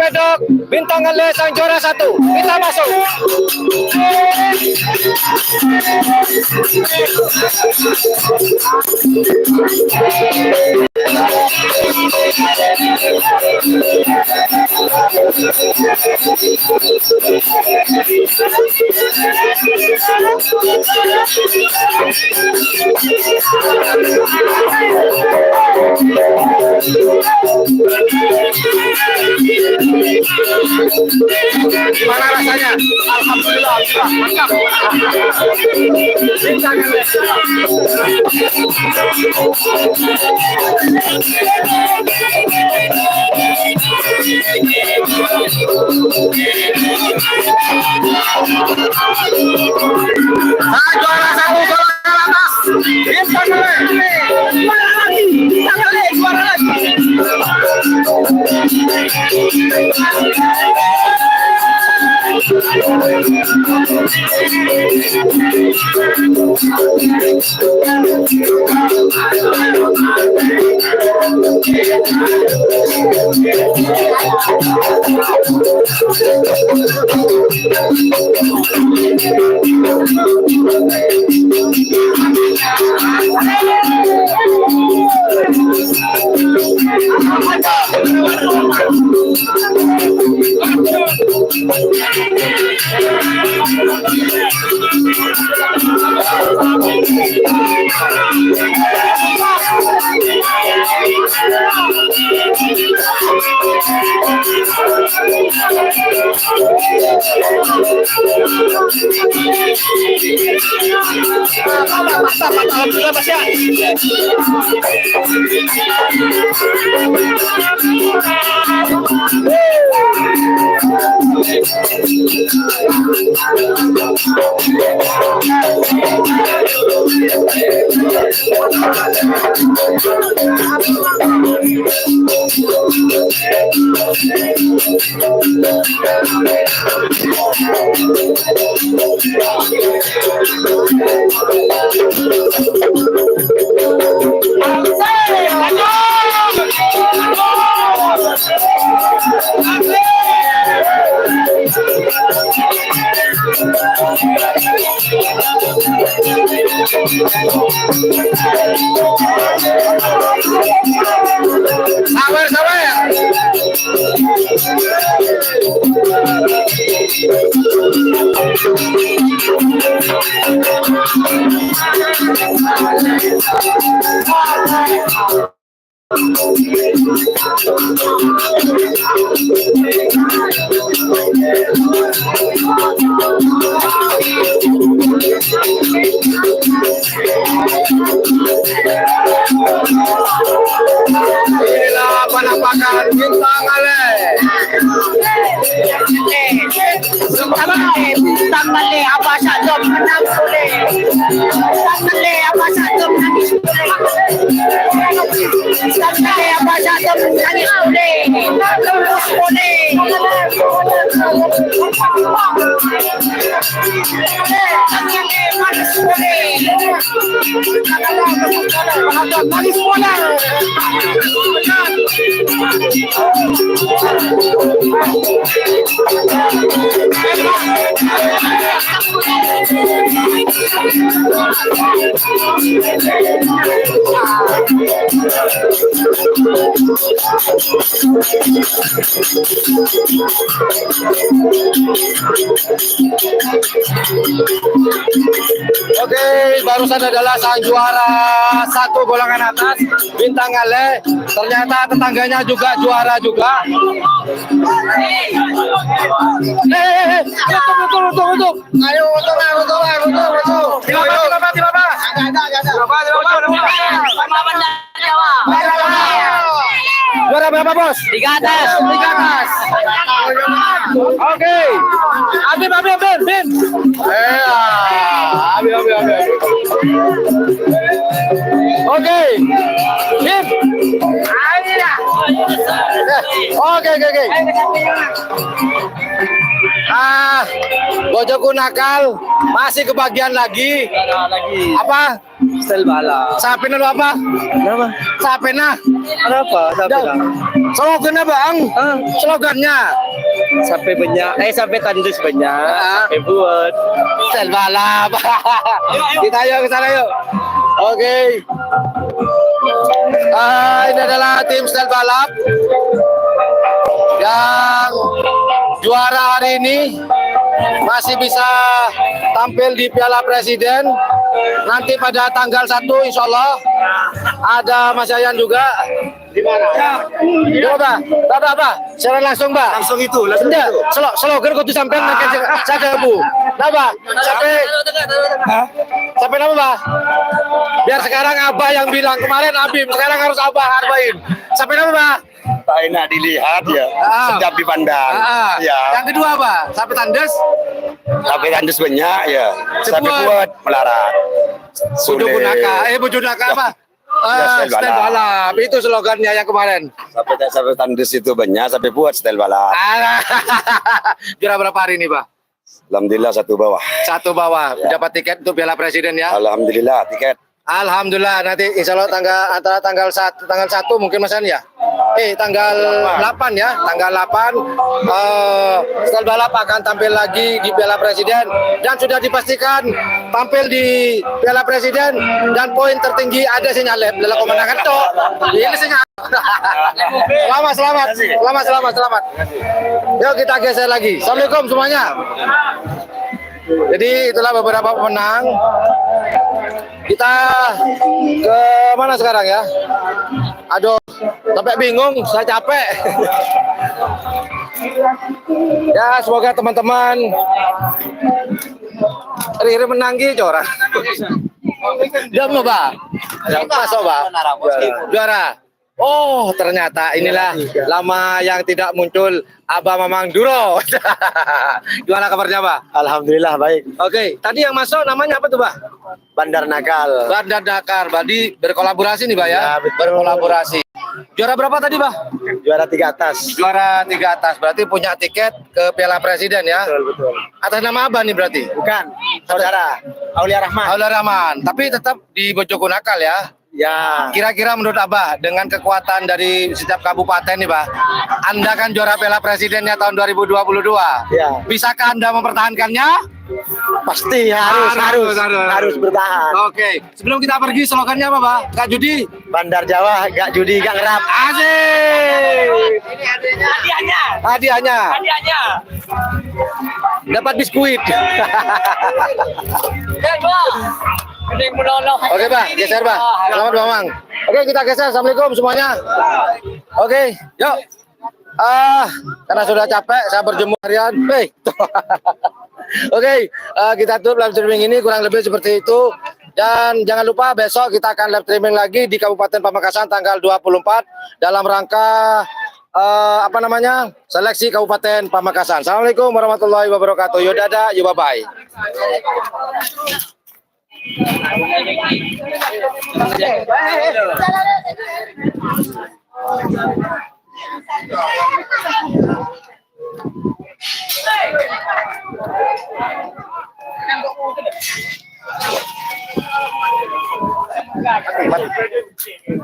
pedok Bintang Ale sang juara 1. Kita masuk. Gimana rasanya? Alhamdulillah, mantap. Juara 1 bola atas. Bintang Ale. Juara lagi. Bintang Ale juara lagi. Inilah penampakan Bintang Ale. Bintang Ale apa saja menang boleh. Bintang Ale apa saja menangis boleh. Bintang Ale apa saja menangis boleh. Lulus boleh. Manis boleh. Manis boleh. Oke, barusan adalah sang juara 1 golongan atas Bintang Ale. Ternyata tetangganya juga juara juga. Tunggu. Ayo, tunggu. Juara berapa, Bos? 3 atas. Oke. Bin. Oke. Bin. Oke. Bojoku nakal masih kebagian lagi. Lagi Apa? style bala. Sapin lu apa? Kenapa? Sapin nah. Kenapa? Sampai Dah. Slogannya bang? Slogannya? sampai banyak. Sampai tandus banyak. Sampai buat. Style balap. Kita yuk ke sana yuk. Oke. Ini adalah tim style balap yang juara hari ini masih bisa tampil di Piala Presiden. Nanti pada tanggal 1 insya Allah ada Mas Yayan juga. Di mana? Coba, apa? Secara langsung, Mbak. Langsung itu. Langsung Enggak, itu. slogan kudu sampai nanti saya Bu. Napa? Sampai nama, Mbak? Biar sekarang Abah yang bilang, kemarin Abim, sekarang harus Abah harbain. Sampai nama, Mbak? Tak enak dilihat ya. Sedap dipandang. Ya. Yang kedua apa? Sampai tandes? Sampai tandus banyak ya. Sampai Cepuat. buat melarat. Bojo Naka. Bojo Naka apa? Ya, style Style balap. Itu slogannya yang kemarin. Sampai tandus itu banyak. Sampai buat style balap. Juara berapa hari ini, Pak? Alhamdulillah satu bawah. Satu bawah. Dapat tiket untuk Piala Presiden ya? Alhamdulillah tiket. Alhamdulillah, nanti insya Allah antara tanggal 1 mungkin Mas An ya? Tanggal 8 ya, tanggal 8 style balap akan tampil lagi di Piala Presiden dan sudah dipastikan tampil di Piala Presiden dan poin tertinggi ada sinyal dalam kemenangan toh. Ini sinyal. Selamat. Yuk kita geser lagi. Assalamualaikum semuanya. Jadi itulah beberapa pemenang. Kita ke mana sekarang ya? Aduh, sampai bingung, saya capek. Ya, semoga teman-teman Riri menanggi corak. Dia mau, Pak? Masuk, Pak? Juara. Oh, ternyata inilah lama yang tidak muncul Abah Mamang Duro. Gimana kabarnya, Pak? Alhamdulillah baik. Oke, tadi yang masuk namanya apa tuh, Pak? Bandar Nakal. Bandar Dakar. Berarti berkolaborasi nih, Pak ya? Ya, betul. Berkolaborasi. Juara berapa tadi, Pak? Juara 3 atas. Juara 3 atas. Berarti punya tiket ke Piala Presiden ya? Betul. Atas nama Abah nih berarti? Bukan, saudara Aulia Rahman. Aulia Rahman. Tapi tetap di Bojoku Nakal ya? Ya. Kira-kira menurut Abah dengan kekuatan dari setiap kabupaten nih, Pak, Anda kan juara Piala Presidennya tahun 2022. Ya. Bisakah Anda mempertahankannya? Pasti harus bertahan. Oke. Sebelum kita pergi slogannya apa, Pak? Kak Judi? Bandar Jawa gak judi gak ngerap. Asik. Ini Hadiahnya. hadiahnya. Dapat biskuit. Ini menolong. Oke, Pak, geser, Pak. Selamat, Mamang. Oke, kita geser. Assalamualaikum semuanya. Oke, yuk. Karena sudah capek, saya berjemur harian. Oke, kita tutup live streaming ini kurang lebih seperti itu. Dan jangan lupa besok kita akan live streaming lagi di Kabupaten Pamekasan tanggal 24 dalam rangka seleksi Kabupaten Pamekasan. Assalamualaikum warahmatullahi wabarakatuh. Yo dadah, yo bye-bye. Mati.